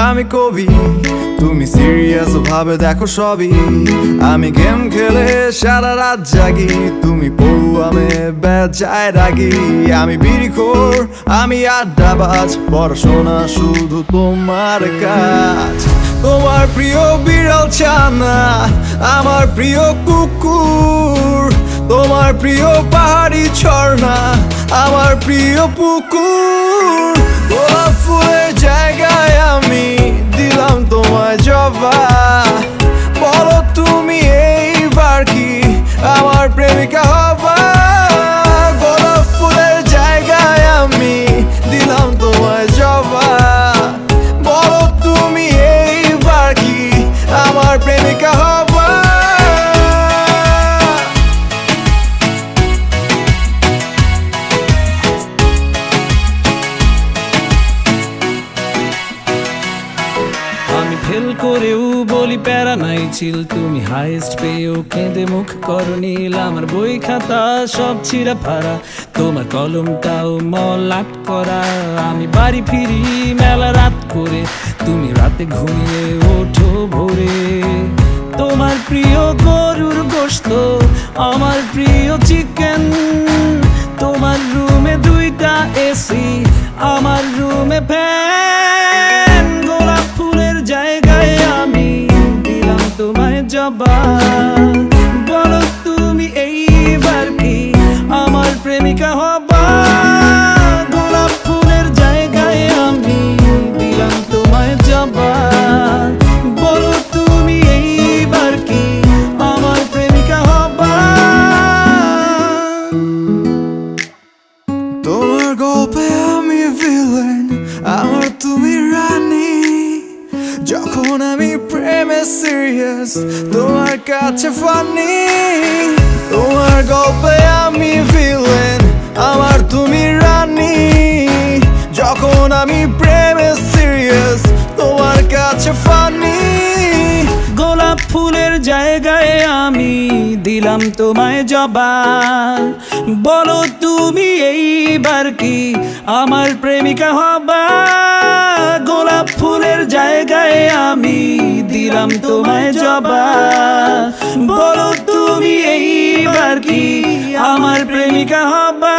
আমি কবি, তুমি সিরিয়াস ভাবে দেখো সবই। আমি গেম খেলে সারা রাত জাগি, তুমি পড়ুয়ামে বেজায় রাগি। আমি বিড়িখোর, আমি আড্ডাবাজ, পড়াশোনা শুধু তোমার কাজ। তোমার প্রিয় বিড়াল ছানা, আমার প্রিয় কুকুর। তোমার প্রিয় পাহাড়ি ঝর্ণা, আমার প্রিয় পুকুর। গোলাপ ফুলের জায়গায় আমি দিলাম তোমায় জবা। বলো তুমি এইবার কি আমার প্রেমিকা হবা? গোলাপ ফুলের জায়গায় আমি দিলাম তোমায় জবা। বলো তুমি এইবার কি আমার প্রেমিকা হবা? আমি ফেল করেও বলি প্যারা নাই চিল, তুমি হাইস্ট পেয়েও কেঁদে মুখ করো নীল। আমার বই খাতা সব ছিঁড়া ফাড়া, তোমার কলমটাও মলাট করা। আমি বাড়ি ফিরি মেলা রাত করে, তুমি রাতে ঘুমিয়ে ওঠো ভোরে। তোমার প্রিয় গরুর গোশত, আমার প্রিয় চিকেন। তোমার রুমে দুইটা এসি, আমার রুমে ফ্যান। গোলাপ ফুলের জায়গায় আমি দিলাম তোমায় জবা। বলো তুমি এইবার কি আমার প্রেমিকা হবা? গোলাপ ফুলের জায়গায় আমি দিলাম তোমায় জবা। বলো তুমি এইবার কি আমার প্রেমিকা হবা? তোমার গল্পে আমি ভিলেন, আমার তুমি রানী। যখন আমি প্রেমে সিরিয়াস, তোমার কাছে ফানি। তোমার গল্পে আমি ভিলেন, আমার তুমি রানী। যখন আমি প্রেমে সিরিয়াস, তোমার কাছে ফানি। গোলাপ ফুলের জায়গায় আমি দিলাম তোমায় জবা। বলো তুমি এইবার কি আমার প্রেমিকা হবা? গোলাপ ফুলের জায়গায় আমি দিলাম তোমায় জবা। বলো তুমি এইবার কি আমার প্রেমিকা হবা?